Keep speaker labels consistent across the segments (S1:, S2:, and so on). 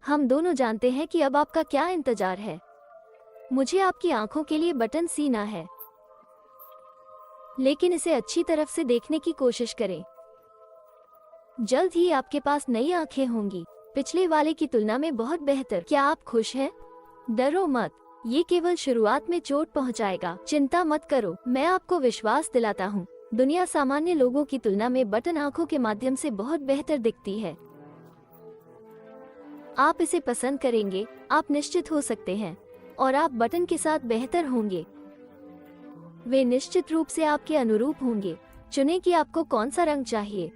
S1: हम दोनों जानते हैं कि अब आपका क्या इंतजार है। मुझे आपकी आंखों के लिए बटन सीना है, लेकिन इसे अच्छी तरफ से देखने की कोशिश करें। जल्द ही आपके पास नई आंखें होंगी, पिछले वाले की तुलना में बहुत बेहतर। क्या आप खुश हैं? डरो मत, ये केवल शुरुआत में चोट पहुंचाएगा। चिंता मत करो, मैं आपको विश्वास दिलाता हूँ। दुनिया सामान्य लोगों की तुलना में बटन आंखों के माध्यम से बहुत बेहतर दिखती है। आप इसे पसंद करेंगे, आप निश्चित हो सकते हैं, और आप बटन के साथ बेहतर होंगे। वे निश्चित रूप से आपके अनुरूप होंगे। चुनें कि आपको कौन सा रंग चाहिए।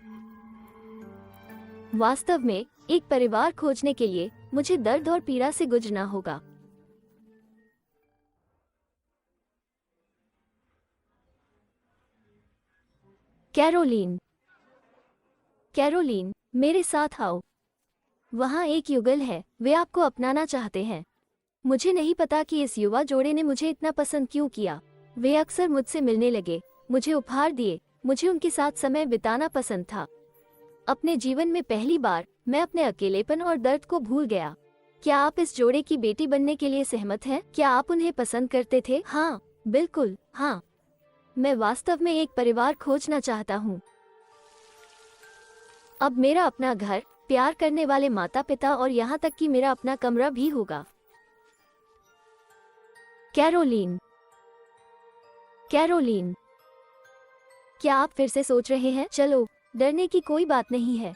S1: वास्तव में एक परिवार खोजने के लिए मुझे दर्द और पीड़ा से गुजरना होगा। कैरोलीन, कैरोलीन, मेरे साथ आओ। वहाँ एक युगल है, वे आपको अपनाना चाहते हैं। मुझे नहीं पता कि इस युवा जोड़े ने मुझे इतना पसंद क्यों किया। वे अक्सर मुझसे मिलने लगे, मुझे उपहार दिए, मुझे उनके साथ समय बिताना पसंद था। अपने जीवन में पहली बार मैं अपने अकेलेपन और दर्द को भूल गया। क्या आप इस जोड़े की बेटी बनने के लिए सहमत हैं? क्या आप उन्हें पसंद करते थे? हाँ, बिल्कुल, हाँ। मैं वास्तव में एक परिवार खोजना चाहता हूँ। अब मेरा अपना घर, प्यार करने वाले माता पिता और यहाँ तक कि मेरा अपना कमरा भी होगा। कैरोलीन, कैरोलीन, क्या आप फिर से सोच रहे हैं? चलो, डरने की कोई बात नहीं है।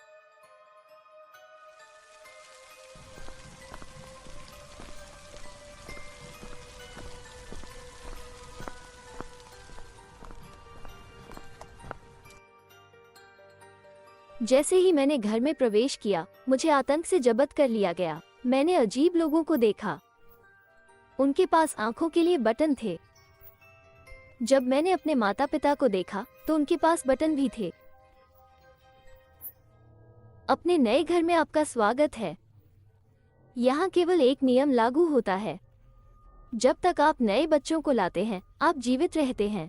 S1: जैसे ही मैंने घर में प्रवेश किया, मुझे आतंक से जब्त कर लिया गया। मैंने अजीब लोगों को देखा। उनके पास आंखों के लिए बटन थे। जब मैंने अपने माता पिता को देखा तो उनके पास बटन भी थे। अपने नए घर में आपका स्वागत है। यहाँ केवल एक नियम लागू होता है। जब तक आप नए बच्चों को लाते हैं, आप जीवित रहते हैं।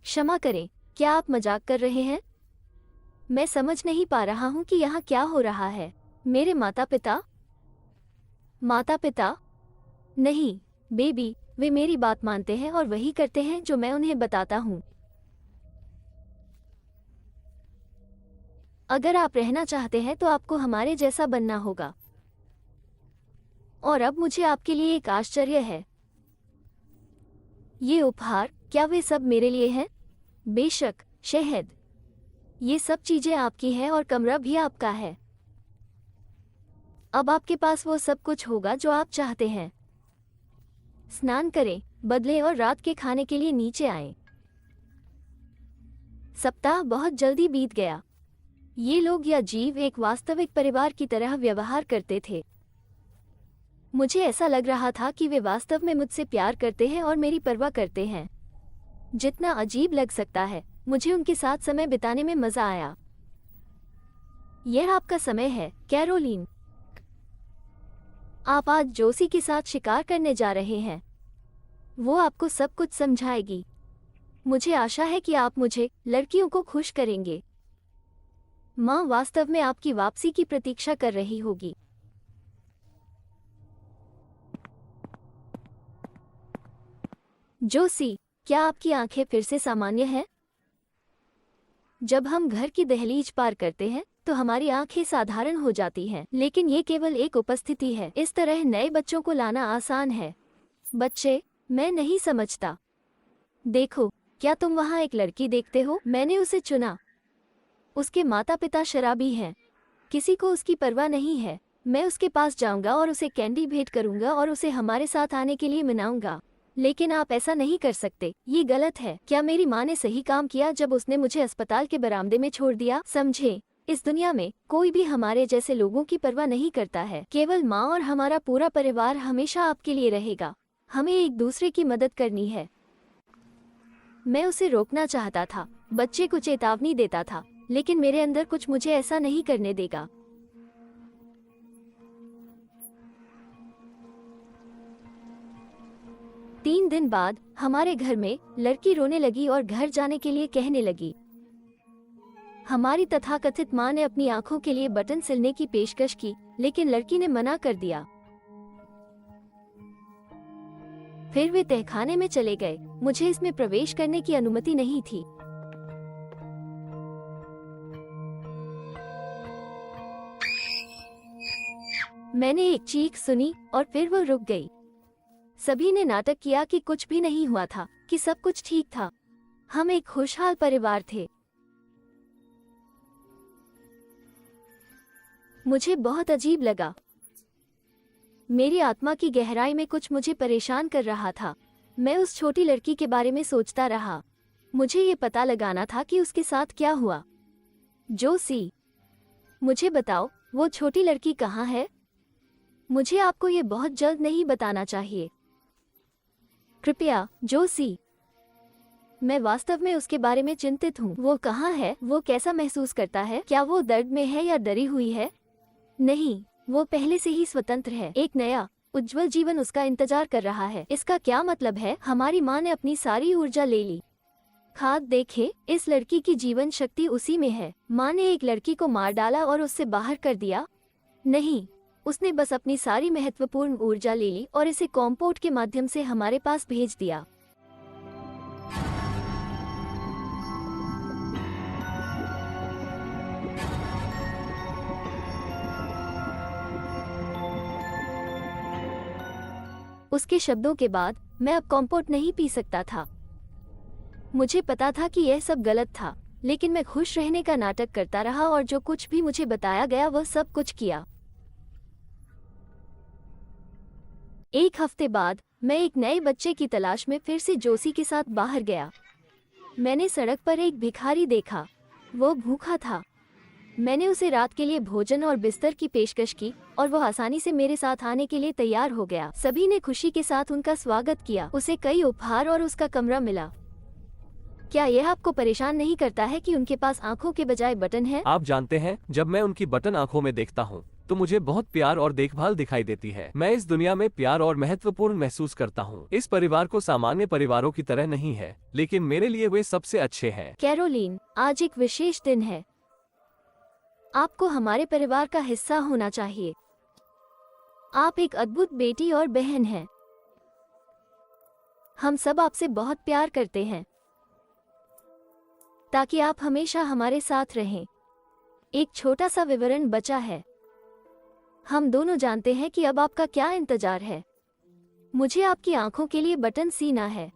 S1: क्षमा करें, क्या आप मजाक कर रहे हैं? मैं समझ नहीं पा रहा हूँ कि यहाँ क्या हो रहा है। मेरे माता पिता? माता पिता? नहीं, बेबी, वे मेरी बात मानते हैं और वही करते हैं जो मैं उन्हें बताता हूँ। अगर आप रहना चाहते हैं तो आपको हमारे जैसा बनना होगा। और अब मुझे आपके लिए एक आश्चर्य है। ये उपहार, क्या वे सब मेरे लिए हैं? बेशक, शहद। ये सब चीजें आपकी हैं और कमरा भी आपका है। अब आपके पास वो सब कुछ होगा जो आप चाहते हैं। स्नान करें, बदलें और रात के खाने के लिए नीचे आएं। सप्ताह बहुत जल्दी बीत गया। ये लोग या जीव एक वास्तविक परिवार की तरह व्यवहार करते थे। मुझे ऐसा लग रहा था कि वे वास्तव में मुझसे प्यार करते हैं और मेरी परवाह करते हैं। जितना अजीब लग सकता है, मुझे उनके साथ समय बिताने में मजा आया। यह आपका समय है, कैरोलीन। आप आज जोसी के साथ शिकार करने जा रहे हैं। वो आपको सब कुछ समझाएगी। मुझे आशा है कि आप मुझे, लड़कियों को खुश करेंगे। माँ वास्तव में आपकी वापसी की प्रतीक्षा कर रही होगी। जोसी, क्या आपकी आंखें फिर से सामान्य हैं? जब हम घर की दहलीज पार करते हैं तो हमारी आंखें साधारण हो जाती हैं, लेकिन ये केवल एक उपस्थिति है। इस तरह नए बच्चों को लाना आसान है। बच्चे, मैं नहीं समझता। देखो, क्या तुम वहाँ एक लड़की देखते हो? मैंने उसे चुना। उसके माता पिता शराबी हैं। किसी को उसकी परवाह नहीं है। मैं उसके पास जाऊंगा और उसे कैंडी भेंट करूंगा और उसे हमारे साथ आने के लिए मनाऊंगा। लेकिन आप ऐसा नहीं कर सकते, ये गलत है। क्या मेरी माँ ने सही काम किया जब उसने मुझे अस्पताल के बरामदे में छोड़ दिया? समझे, इस दुनिया में कोई भी हमारे जैसे लोगों की परवाह नहीं करता है। केवल माँ और हमारा पूरा परिवार हमेशा आपके लिए रहेगा। हमें एक दूसरे की मदद करनी है। मैं उसे रोकना चाहता था, बच्चे को चेतावनी देता था, लेकिन मेरे अंदर कुछ मुझे ऐसा नहीं करने देगा। 3 दिन बाद हमारे घर में लड़की रोने लगी और घर जाने के लिए कहने लगी। हमारी तथाकथित माँ ने अपनी आंखों के लिए बटन सिलने की पेशकश की, लेकिन लड़की ने मना कर दिया। फिर वे तहखाने में चले गए। मुझे इसमें प्रवेश करने की अनुमति नहीं थी। मैंने एक चीख सुनी और फिर वो रुक गई। सभी ने नाटक किया कि कुछ भी नहीं हुआ था, कि सब कुछ ठीक था। हम एक खुशहाल परिवार थे। मुझे बहुत अजीब लगा। मेरी आत्मा की गहराई में कुछ मुझे परेशान कर रहा था। मैं उस छोटी लड़की के बारे में सोचता रहा। मुझे ये पता लगाना था कि उसके साथ क्या हुआ। जोसी, मुझे बताओ, वो छोटी लड़की कहाँ है? मुझे आपको ये बहुत जल्द नहीं बताना चाहिए। कृपया, जोसी। मैं वास्तव में उसके बारे में चिंतित हूँ। वो कहाँ है? वो कैसा महसूस करता है? क्या वो दर्द में है या डरी हुई है? नहीं, वो पहले से ही स्वतंत्र है। एक नया उज्जवल जीवन उसका इंतजार कर रहा है। इसका क्या मतलब है? हमारी माँ ने अपनी सारी ऊर्जा ले ली। खाद देखे, इस लड़की की जीवन शक्ति उसी में है। माँ ने एक लड़की को मार डाला और उससे बाहर कर दिया? नहीं, उसने बस अपनी सारी महत्वपूर्ण ऊर्जा ले ली और इसे कॉम्पोर्ट के माध्यम से हमारे पास भेज दिया। उसके शब्दों के बाद मैं अब कॉम्पोर्ट नहीं पी सकता था। मुझे पता था कि यह सब गलत था, लेकिन मैं खुश रहने का नाटक करता रहा और जो कुछ भी मुझे बताया गया वह सब कुछ किया। एक हफ्ते बाद मैं एक नए बच्चे की तलाश में फिर से जोसी के साथ बाहर गया। मैंने सड़क पर एक भिखारी देखा। वो भूखा था। मैंने उसे रात के लिए भोजन और बिस्तर की पेशकश की और वह आसानी से मेरे साथ आने के लिए तैयार हो गया। सभी ने खुशी के साथ उनका स्वागत किया। उसे कई उपहार और उसका कमरा मिला। क्या यह आपको परेशान नहीं करता है कि उनके पास आंखों के बजाय बटन है?
S2: आप जानते हैं, जब मैं उनकी बटन आंखों में देखता हूँ तो मुझे बहुत प्यार और देखभाल दिखाई देती है। मैं इस दुनिया में प्यार और महत्वपूर्ण महसूस करता हूँ। इस परिवार को सामान्य परिवारों की तरह नहीं है, लेकिन मेरे लिए वे सबसे अच्छे हैं।
S1: कैरोलीन, आज एक विशेष दिन है। आपको हमारे परिवार का हिस्सा होना चाहिए। आप एक अद्भुत बेटी और बहन हैं। हम सब आपसे बहुत प्यार करते हैं, ताकि आप हमेशा हमारे साथ रहें। एक छोटा सा विवरण बचा है। हम दोनों जानते हैं कि अब आपका क्या इंतजार है। मुझे आपकी आंखों के लिए बटन सीना है,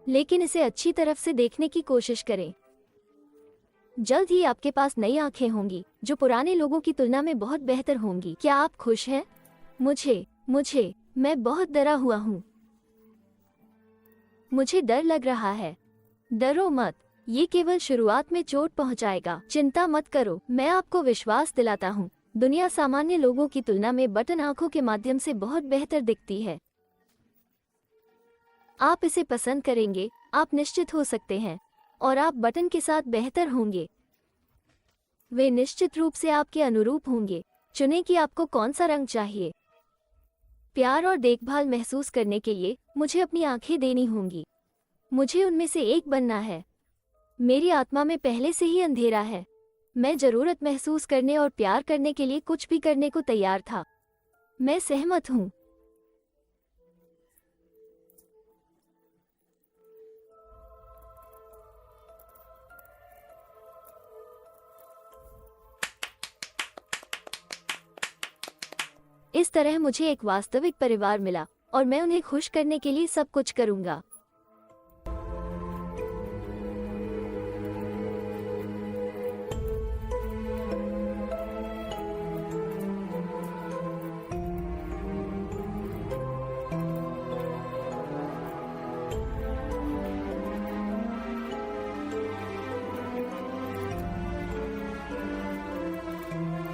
S1: लेकिन इसे अच्छी तरफ से देखने की कोशिश करें। जल्द ही आपके पास नई आंखें होंगी, जो पुराने लोगों की तुलना में बहुत बेहतर होंगी। क्या आप खुश हैं? मैं बहुत डरा हुआ हूँ। मुझे डर लग रहा है। डरो मत, ये केवल शुरुआत में चोट पहुंचाएगा। चिंता मत करो, मैं आपको विश्वास दिलाता हूँ। दुनिया सामान्य लोगों की तुलना में बटन आंखों के माध्यम से बहुत बेहतर दिखती है। आप इसे पसंद करेंगे, आप निश्चित हो सकते हैं, और आप बटन के साथ बेहतर होंगे। वे निश्चित रूप से आपके अनुरूप होंगे। चुनें कि आपको कौन सा रंग चाहिए। प्यार और देखभाल महसूस करने के लिए मुझे अपनी आंखें देनी होंगी। मुझे उनमें से एक बनना है। मेरी आत्मा में पहले से ही अंधेरा है। मैं जरूरत महसूस करने और प्यार करने के लिए कुछ भी करने को तैयार था। मैं सहमत हूँ। इस तरह मुझे एक वास्तविक परिवार मिला और मैं उन्हें खुश करने के लिए सब कुछ करूंगा।